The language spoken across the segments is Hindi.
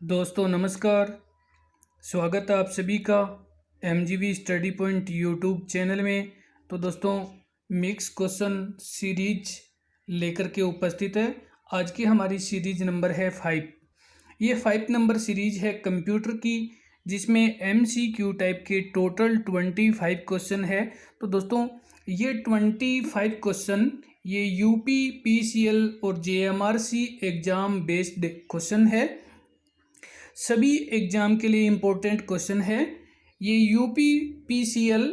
दोस्तों नमस्कार। स्वागत है आप सभी का एमजीवी स्टडी पॉइंट यूट्यूब चैनल में। तो दोस्तों मिक्स क्वेश्चन सीरीज लेकर के उपस्थित है। आज की हमारी सीरीज नंबर है 5। ये 5 नंबर सीरीज है कंप्यूटर की, जिसमें एमसीक्यू टाइप के टोटल 25 क्वेश्चन है। तो दोस्तों ये 25 क्वेश्चन ये यूपी पीसीएल और जेएमआरसी एग्ज़ाम बेस्ड क्वेश्चन है। सभी एग्जाम के लिए इम्पोर्टेंट क्वेश्चन है। ये यूपी पीसीएल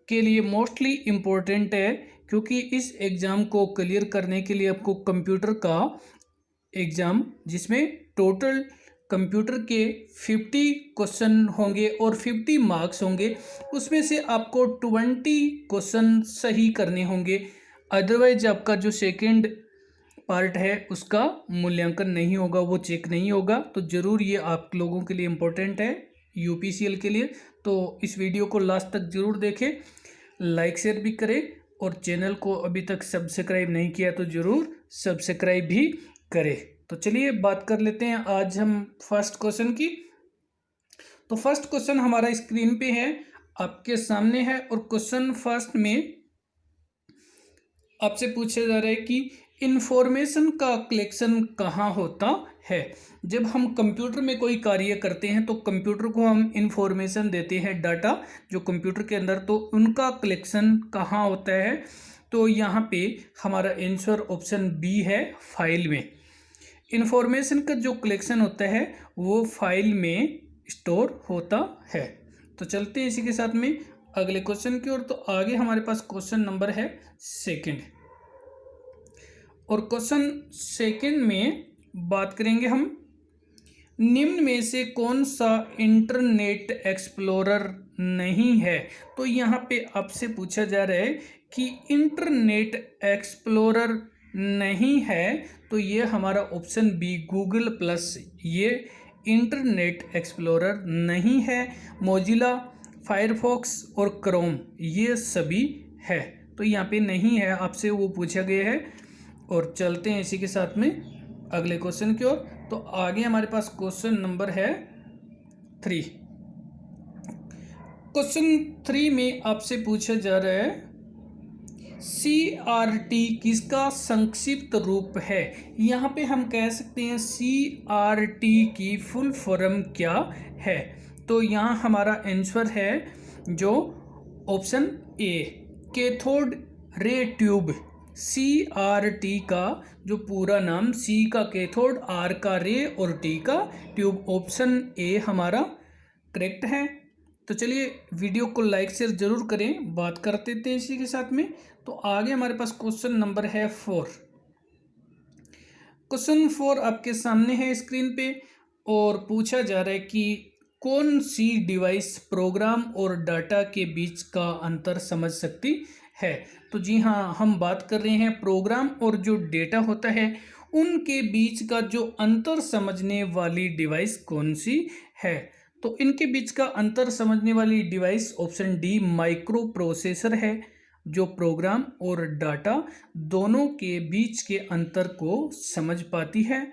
के लिए मोस्टली इम्पोर्टेंट है, क्योंकि इस एग्ज़ाम को क्लियर करने के लिए आपको कंप्यूटर का एग्ज़ाम, जिसमें टोटल कंप्यूटर के 50 क्वेश्चन होंगे और 50 मार्क्स होंगे, उसमें से आपको 20 क्वेश्चन सही करने होंगे। अदरवाइज आपका जो सेकंड पार्ट है उसका मूल्यांकन नहीं होगा, वो चेक नहीं होगा। तो ज़रूर ये आप लोगों के लिए इम्पोर्टेंट है यूपीसीएल के लिए। तो इस वीडियो को लास्ट तक ज़रूर देखें, लाइक शेयर भी करें, और चैनल को अभी तक सब्सक्राइब नहीं किया तो ज़रूर सब्सक्राइब भी करें। तो चलिए बात कर लेते हैं आज हम फर्स्ट क्वेश्चन की। तो फर्स्ट क्वेश्चन हमारा स्क्रीन पे है, आपके सामने है। और क्वेश्चन फर्स्ट में आपसे पूछा जा रहा है कि इंफॉर्मेशन का कलेक्शन कहाँ होता है। जब हम कंप्यूटर में कोई कार्य करते हैं तो कंप्यूटर को हम इंफॉर्मेशन देते हैं, डाटा जो कंप्यूटर के अंदर, तो उनका कलेक्शन कहाँ होता है। तो यहाँ पे हमारा आंसर ऑप्शन बी है, फाइल में। इंफॉर्मेशन का जो कलेक्शन होता है वो फाइल में स्टोर होता है। तो चलते हैं इसी के साथ में अगले क्वेश्चन की ओर। तो आगे हमारे पास क्वेश्चन नंबर है सेकंड, और क्वेश्चन सेकंड में बात करेंगे हम, निम्न में से कौन सा इंटरनेट एक्सप्लोरर नहीं है। तो यहाँ पे आपसे पूछा जा रहा है कि इंटरनेट एक्सप्लोरर नहीं है, तो ये हमारा ऑप्शन बी गूगल प्लस, ये इंटरनेट एक्सप्लोरर नहीं है। मोजिला, फायरफॉक्स और क्रोम ये सभी है, तो यहाँ पे नहीं है, आपसे वो पूछा गया है। और चलते हैं इसी के साथ में अगले क्वेश्चन की ओर। तो आगे हमारे पास क्वेश्चन नंबर है 3। क्वेश्चन 3 में आपसे पूछा जा रहा है CRT किसका संक्षिप्त रूप है। यहाँ पे हम कह सकते हैं CRT की फुल फॉर्म क्या है। तो यहाँ हमारा आंसर है जो option A, cathode ray tube. CRT का जो पूरा नाम, C का कैथोड, R का रे और T का ट्यूब, ऑप्शन ए हमारा करेक्ट है। तो चलिए वीडियो को लाइक शेयर जरूर करें, बात करते थे इसी के साथ में। तो आगे हमारे पास क्वेश्चन नंबर है 4। क्वेश्चन 4 आपके सामने है स्क्रीन पे, और पूछा जा रहा है कि कौन सी डिवाइस प्रोग्राम और डाटा के बीच का अंतर समझ सकती है। तो जी हाँ, हम बात कर रहे हैं प्रोग्राम और जो डेटा होता है उनके बीच का जो अंतर समझने वाली डिवाइस कौन सी है। तो इनके बीच का अंतर समझने वाली device option D micro processor है, जो प्रोग्राम और डाटा दोनों के बीच के अंतर को समझ पाती है।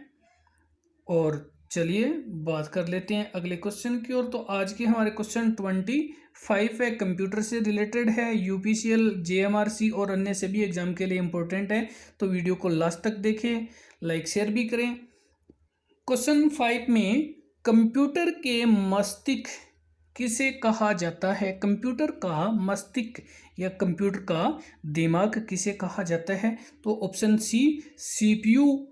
और चलिए बात कर लेते हैं अगले क्वेश्चन की ओर। तो आज के हमारे क्वेश्चन 25 है, कंप्यूटर से रिलेटेड है, यूपीसीएल, जेएमआरसी और अन्य सभी एग्जाम के लिए इंपॉर्टेंट है। तो वीडियो को लास्ट तक देखें, लाइक शेयर भी करें। क्वेश्चन 5 में कंप्यूटर के मस्तिष्क किसे कहा जाता है। कंप्यूटर का मस्तिष्क या कंप्यूटर का दिमाग किसे कहा जाता है। तो option C CPU,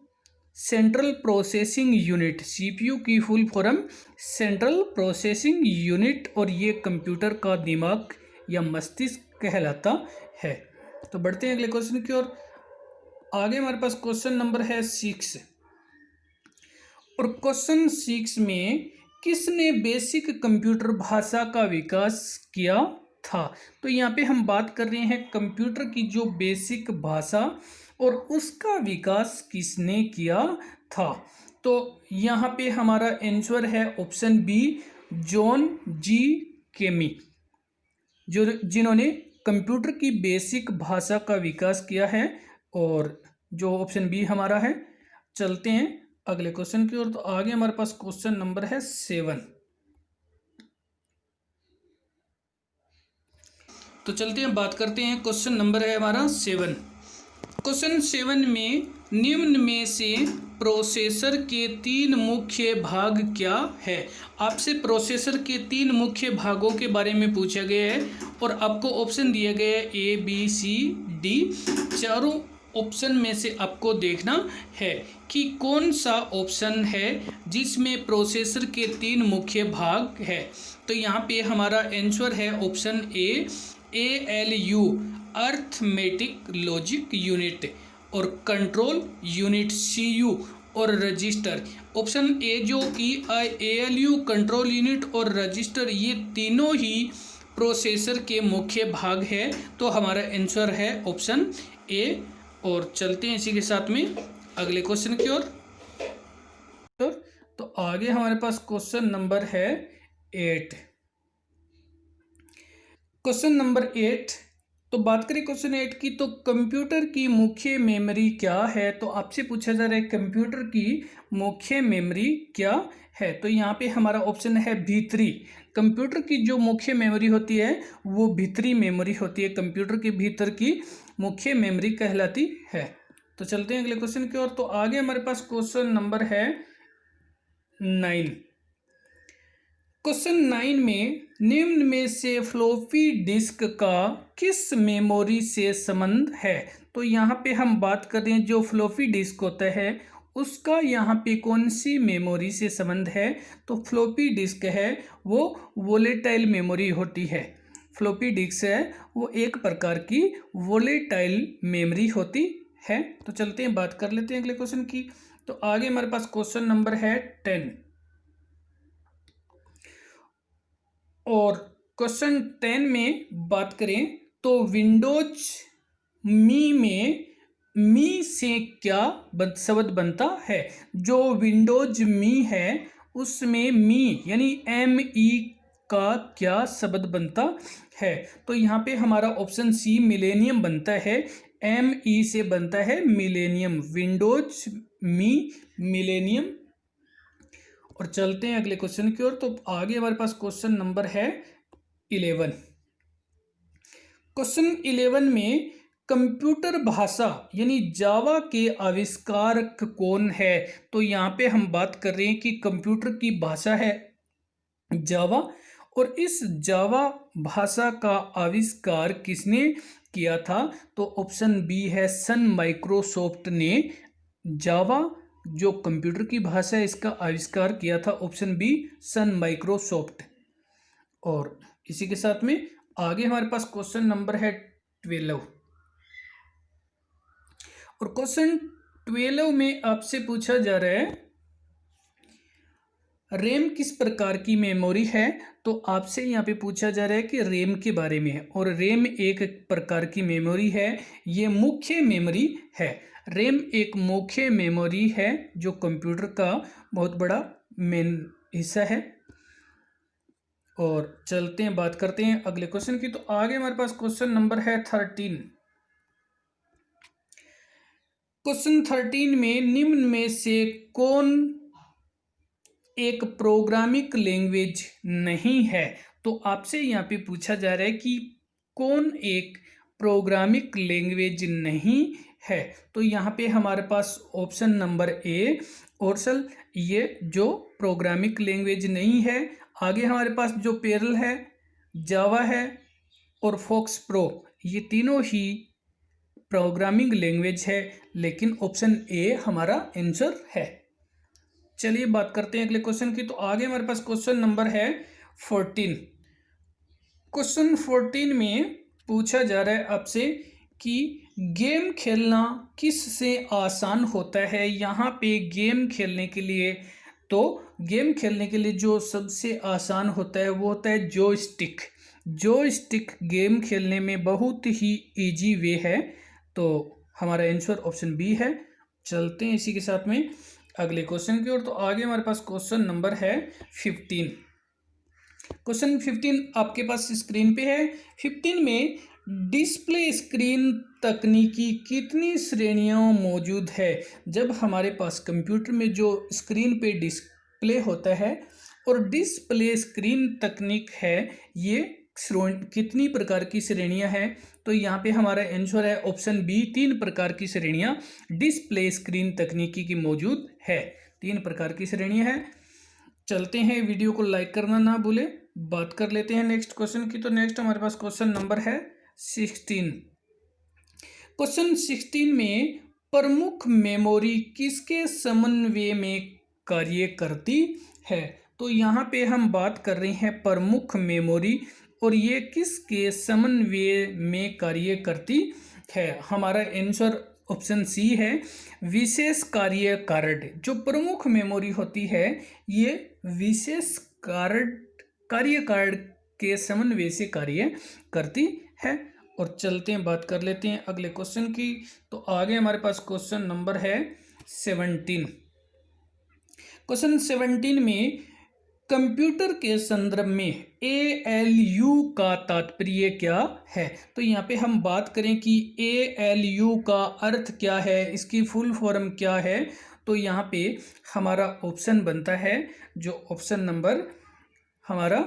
central processing unit. CPU की full form central processing unit, और ये कंप्यूटर का दिमाग या मस्तिष्क कहलाता है। तो बढ़ते हैं अगले क्वेश्चन की ओर। आगे हमारे पास क्वेश्चन नंबर है 6, और क्वेश्चन 6 में किसने बेसिक कंप्यूटर भाषा का विकास किया था। तो यहाँ पे हम बात कर रहे हैं कंप्यूटर की जो बेसिक भाषा, और उसका विकास किसने किया था। तो यहाँ पे हमारा आंसर है ऑप्शन बी जॉन जी केमी, जो जिन्होंने कंप्यूटर की बेसिक भाषा का विकास किया है। और जो ऑप्शन बी हमारा है, चलते हैं अगले क्वेश्चन की ओर। तो आगे हमारे पास क्वेश्चन नंबर है 7। तो चलते हैं बात करते हैं, क्वेश्चन नंबर है हमारा 7। क्वेश्चन 7 में निम्न में से प्रोसेसर के 3 मुख्य भाग क्या है। आपसे प्रोसेसर के 3 मुख्य भागों के बारे में पूछा गया है और आपको ऑप्शन दिया गया है ए बी सी डी। चारों ऑप्शन में से आपको देखना है कि कौन सा ऑप्शन है जिसमें प्रोसेसर के 3 मुख्य भाग है। तो यहाँ पे हमारा आंसर है option A ALU arithmetic logic unit, और कंट्रोल यूनिट CU, और रजिस्टर। ऑप्शन ए जो कि ALU कंट्रोल यूनिट और रजिस्टर, ये तीनों ही प्रोसेसर के मुख्य भाग है। तो हमारा आंसर है ऑप्शन ए। और चलते हैं इसी के साथ में अगले क्वेश्चन की ओर। तो आगे हमारे पास क्वेश्चन नंबर है 8। Question number 8। तो बात करें क्वेश्चन 8 की, तो कंप्यूटर की मुख्य मेमोरी क्या है। तो आपसे पूछा जा रहा है कंप्यूटर की मुख्य मेमोरी क्या है। तो यहाँ पे हमारा ऑप्शन है भीतरी। कंप्यूटर की जो मुख्य मेमोरी होती है वो भीतरी मेमोरी होती है, कंप्यूटर के भीतर की मुख्य मेमोरी कहलाती है। तो चलते हैं अगले क्वेश्चन की ओर। तो आगे हमारे पास क्वेश्चन नंबर है 9। क्वेश्चन 9 में निम्न में से फ्लॉपी डिस्क का किस मेमोरी से संबंध है। तो यहाँ पे हम बात कर रहे हैं जो फ्लॉपी डिस्क होता है उसका यहाँ पे कौन सी मेमोरी से संबंध है। तो फ्लॉपी डिस्क है वो वोलेटाइल मेमोरी होती है। फ्लॉपी डिस्क है वो एक प्रकार की वोलेटाइल मेमोरी होती है। तो चलते हैं बात कर लेते हैं अगले क्वेश्चन की। तो आगे हमारे पास क्वेश्चन नंबर है 10। और क्वेश्चन 10 में बात करें तो विंडोज मी में मी से क्या शब्द बनता है। जो विंडोज मी है उसमें मी यानी ME का क्या शब्द बनता है। तो यहाँ पे हमारा ऑप्शन सी मिलेनियम बनता है। ME से बनता है मिलेनियम, विंडोज मी मिलेनियम। और चलते हैं अगले क्वेश्चन की ओर। तो आगे हमारे पास क्वेश्चन नंबर है 11। क्वेश्चन 11 में कंप्यूटर भाषा यानी जावा के आविष्कारक कौन है। तो यहाँ पे हम बात कर रहे हैं कि कंप्यूटर की भाषा है जावा, और इस जावा भाषा का आविष्कार किसने किया था। तो ऑप्शन बी है सन माइक्रोसॉफ्ट ने जावा जो कंप्यूटर की भाषा है इसका आविष्कार किया था। ऑप्शन बी सन माइक्रोसॉफ्ट। और इसी के साथ में आगे हमारे पास क्वेश्चन नंबर है 12। और क्वेश्चन 12 में आपसे पूछा जा रहा है रैम किस प्रकार की मेमोरी है। तो आपसे यहाँ पे पूछा जा रहा है कि रैम के बारे में है, और रैम एक प्रकार की मेमोरी है, ये मुख्य मेमोरी है। रैम एक मुख्य मेमोरी है जो कंप्यूटर का बहुत बड़ा मेन हिस्सा है। और चलते हैं बात करते हैं अगले क्वेश्चन की। तो आगे हमारे पास क्वेश्चन नंबर है 13। क्वेश्चन 13 में निम्न में से कौन एक प्रोग्रामिंग लैंग्वेज नहीं है। तो आपसे यहाँ पे पूछा जा रहा है कि कौन एक प्रोग्रामिंग लैंग्वेज नहीं है। तो यहाँ पे हमारे पास ऑप्शन नंबर ए ओरसल, ये जो प्रोग्रामिंग लैंग्वेज नहीं है। आगे हमारे पास जो पेरल है, जावा है और फॉक्स प्रो, ये तीनों ही प्रोग्रामिंग लैंग्वेज है, लेकिन ऑप्शन ए हमारा आंसर है। चलिए बात करते हैं अगले क्वेश्चन की। तो आगे हमारे पास क्वेश्चन नंबर है 14। क्वेश्चन 14 में पूछा जा रहा है आपसे कि गेम खेलना किससे आसान होता है। यहाँ पे गेम खेलने के लिए, तो गेम खेलने के लिए जो सबसे आसान होता है वो होता है जॉयस्टिक। जॉयस्टिक गेम खेलने में बहुत ही इजी वे है। तो हमारा आंसर ऑप्शन बी है। चलते हैं इसी के साथ में अगले क्वेश्चन की ओर। तो आगे हमारे पास क्वेश्चन नंबर है 15। क्वेश्चन 15 आपके पास स्क्रीन पे है। 15 में डिस्प्ले स्क्रीन तकनीकी कितनी श्रेणियों मौजूद है? जब हमारे पास कंप्यूटर में जो स्क्रीन पे डिस्प्ले होता है और डिस्प्ले स्क्रीन तकनीक है, ये कितनी प्रकार की श्रेणियां हैं? तो यहाँ पे हमारा आंसर है ऑप्शन बी, 3 प्रकार की श्रेणियां डिस्प्ले स्क्रीन तकनीकी की मौजूद है। 3 प्रकार की श्रेणियां हैं। चलते हैं, वीडियो को लाइक करना ना भूले। बात कर लेते हैं नेक्स्ट क्वेश्चन की। तो नेक्स्ट हमारे पास क्वेश्चन नंबर है 16। क्वेश्चन 16 में प्रमुख मेमोरी किसके समन्वय में कार्य करती है? तो यहाँ पे हम बात कर रहे हैं प्रमुख मेमोरी, और ये किसके समन्वय में कार्य करती है? हमारा आंसर ऑप्शन सी है, विशेष कार्य कार्ड। जो प्रमुख मेमोरी होती है, ये विशेष कार्य कार्ड के समन्वय से कार्य करती है। और चलते हैं, बात कर लेते हैं अगले क्वेश्चन की। तो आगे हमारे पास क्वेश्चन नंबर है 17। क्वेश्चन 17 में कंप्यूटर के संदर्भ में ALU का तात्पर्य क्या है? तो यहाँ पे हम बात करें कि ALU का अर्थ क्या है, इसकी फुल फॉर्म क्या है। तो यहाँ पे हमारा ऑप्शन बनता है, जो ऑप्शन नंबर हमारा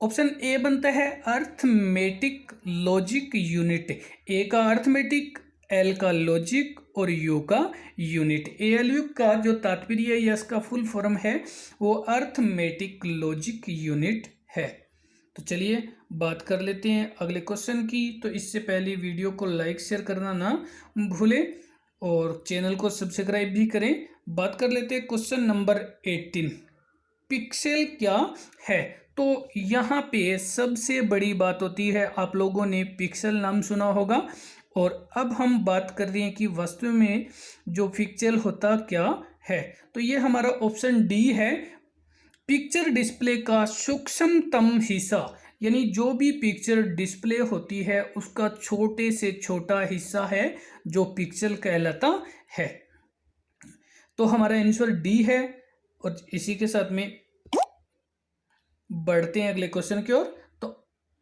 ऑप्शन ए बनता है, अर्थमेटिक लॉजिक यूनिट। ए का अर्थमेटिक, एल का लॉजिक और यू का यूनिट। ALU का जो तात्पर्य है या इसका फुल फॉर्म है, वो अर्थमेटिक लॉजिक यूनिट है। तो चलिए बात कर लेते हैं अगले क्वेश्चन की। तो इससे पहले वीडियो को लाइक शेयर करना ना भूलें और चैनल को सब्सक्राइब भी करें। बात कर लेते हैं क्वेश्चन नंबर 18। पिक्सेल क्या है? तो यहाँ पे सबसे बड़ी बात होती है, आप लोगों ने पिक्सेल नाम सुना होगा, और अब हम बात कर रहे हैं कि वास्तव में जो पिक्सेल होता क्या है। तो ये हमारा ऑप्शन डी है, पिक्चर डिस्प्ले का सूक्ष्मतम हिस्सा। यानी जो भी पिक्चर डिस्प्ले होती है, उसका छोटे से छोटा हिस्सा है जो पिक्सेल कहलाता है। तो हमारा आंसर डी है। और इसी के साथ में बढ़ते हैं अगले क्वेश्चन की ओर। तो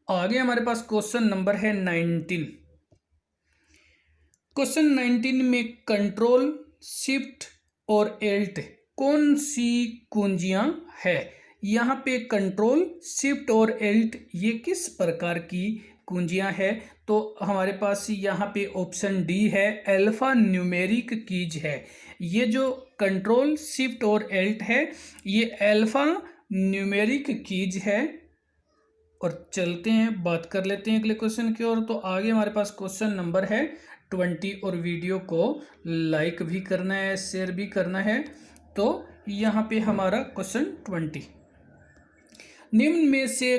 आगे हमारे पास क्वेश्चन नंबर है 19। क्वेश्चन 19 में कंट्रोल, शिफ्ट और एल्ट कौन सी कुंजियां है? यहाँ पे कंट्रोल, शिफ्ट और एल्ट ये किस प्रकार की कुंजियां है? तो हमारे पास यहाँ पे ऑप्शन डी है, अल्फा न्यूमेरिक कीज है। ये जो कंट्रोल, शिफ्ट और एल्ट है, ये अल्फा न्यूमेरिक कीज है। और चलते हैं, बात कर लेते हैं अगले क्वेश्चन की ओर। तो आगे हमारे पास क्वेश्चन नंबर है 20, और वीडियो को लाइक भी करना है, शेयर भी करना है। तो यहाँ पे हमारा क्वेश्चन 20, निम्न में से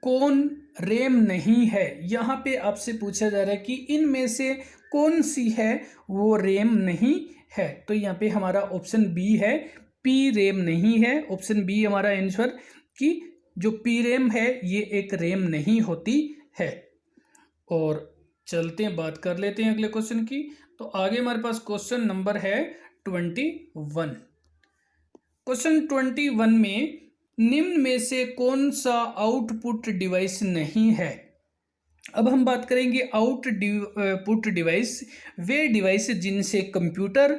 कौन रैम नहीं है? यहाँ पे आपसे पूछा जा रहा है कि इनमें से कौन सी है वो रैम नहीं है। तो यहाँ पे हमारा ऑप्शन बी है, पी रैम नहीं है। ऑप्शन बी हमारा आंसर, कि जो पी रैम है ये एक रैम नहीं होती है। और चलते हैं, बात कर लेते हैं अगले क्वेश्चन की। तो आगे हमारे पास क्वेश्चन नंबर है 21। क्वेश्चन 21 में निम्न में से कौन सा आउटपुट डिवाइस नहीं है? अब हम बात करेंगे आउटपुट डिवाइस, वे डिवाइस जिनसे कंप्यूटर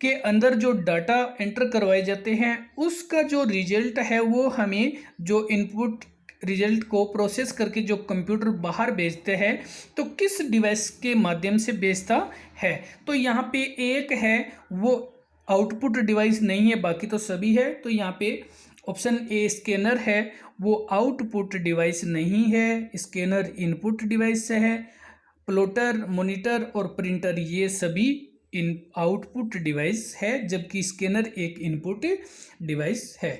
के अंदर जो डाटा एंटर करवाए जाते हैं, उसका जो रिजल्ट है वो हमें जो इनपुट रिजल्ट को प्रोसेस करके जो कंप्यूटर बाहर भेजते हैं, तो किस डिवाइस के माध्यम से भेजता है? तो यहाँ पे एक है वो आउटपुट डिवाइस नहीं है, बाकी तो सभी है। तो यहाँ पे ऑप्शन ए स्कैनर है, वो आउटपुट डिवाइस नहीं है। स्कैनर इनपुट डिवाइस है। प्लॉटर, मॉनिटर और प्रिंटर ये सभी इन आउटपुट डिवाइस है, जबकि स्कैनर एक इनपुट डिवाइस है।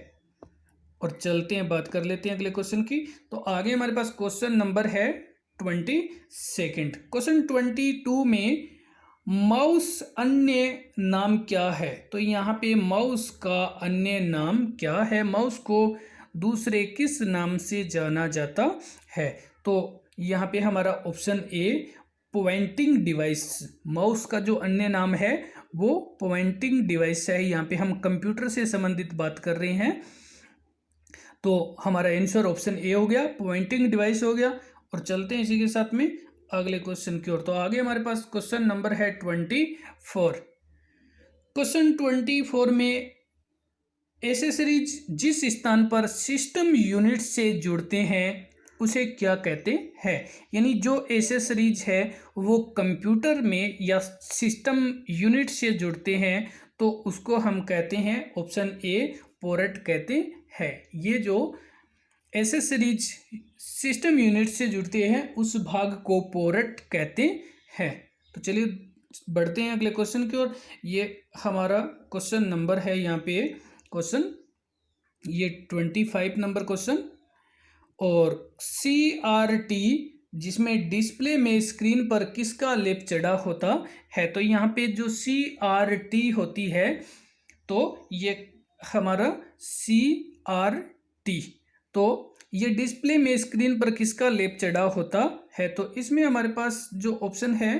और चलते हैं, बात कर लेते हैं अगले क्वेश्चन की। तो आगे हमारे पास क्वेश्चन नंबर है 22। क्वेश्चन 22 में माउस अन्य नाम क्या है? तो यहाँ पे माउस का अन्य नाम क्या है? माउस को दूसरे किस नाम से जाना जाता है? तो यहाँ पे हमारा option A, pointing device. Mouse का जो अन्य नाम है वो पॉइंटिंग डिवाइस है। यहाँ पे हम कंप्यूटर से संबंधित बात कर रहे हैं, तो हमारा आंसर ऑप्शन ए हो गया, पॉइंटिंग डिवाइस हो गया। और चलते हैं इसी के साथ में अगले क्वेश्चन की ओर। तो आगे हमारे पास क्वेश्चन नंबर है 24। क्वेश्चन 24 में एसेसरीज जिस स्थान पर सिस्टम यूनिट से जुड़ते हैं उसे क्या कहते हैं। यानी जो एसेसरीज है वो कंप्यूटर में या सिस्टम यूनिट से जुड़ते हैं तो उसको हम कहते हैं ऑप्शन ए पोर्ट कहते हैं। ये जो एसेसरीज सिस्टम यूनिट से जुड़ते हैं उस भाग को पोर्ट कहते हैं। तो चलिए बढ़ते हैं अगले क्वेश्चन की ओर। ये हमारा क्वेश्चन नंबर है यहाँ पे क्वेश्चन ये 25 नंबर क्वेश्चन। और CRT जिसमें डिस्प्ले में स्क्रीन पर किसका लेप चढ़ा होता है। तो यहाँ पे जो CRT होती है तो ये हमारा CRT तो ये डिस्प्ले में स्क्रीन पर किसका लेप चढ़ा होता है। तो इसमें हमारे पास जो ऑप्शन है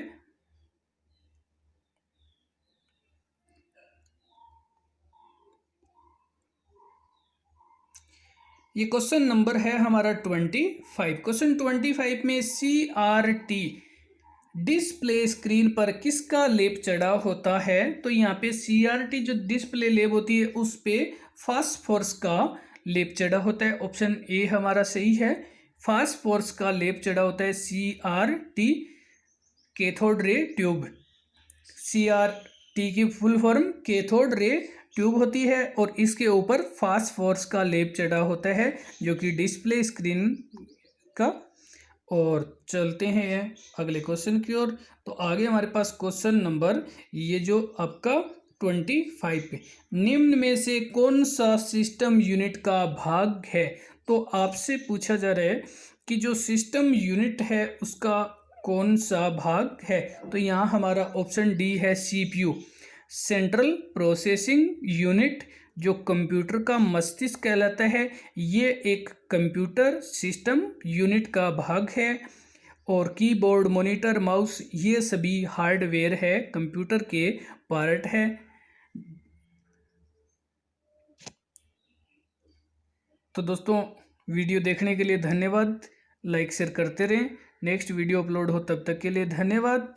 ये क्वेश्चन नंबर है हमारा 25। क्वेश्चन 25 में CRT डिस्प्ले स्क्रीन पर किसका लेप चढ़ा होता है। तो यहाँ पे CRT जो डिस्प्ले लेप होती है उस पे फास्फोरस का लेप चढ़ा होता है। ऑप्शन ए हमारा सही है, फास्फोरस का लेप चढ़ा होता है CRT cathode ray tube. CRT की full form cathode ray tube होती है और इसके ऊपर फास्फोरस का लेप चढ़ा होता है जो कि डिस्प्ले स्क्रीन का। और चलते हैं अगले क्वेश्चन की ओर। तो आगे हमारे पास क्वेश्चन नंबर ये जो आपका 25 पे निम्न में से कौन सा सिस्टम यूनिट का भाग है। तो आपसे पूछा जा रहा है कि जो सिस्टम यूनिट है उसका कौन सा भाग है। तो यहाँ हमारा ऑप्शन डी है CPU सेंट्रल प्रोसेसिंग यूनिट जो कंप्यूटर का मस्तिष्क कहलाता है। ये एक कंप्यूटर सिस्टम यूनिट का भाग है। और कीबोर्ड मॉनिटर माउस ये सभी हार्डवेयर है कंप्यूटर के पार्ट है। तो दोस्तों वीडियो देखने के लिए धन्यवाद। लाइक शेयर करते रहें। नेक्स्ट वीडियो अपलोड हो तब तक के लिए धन्यवाद।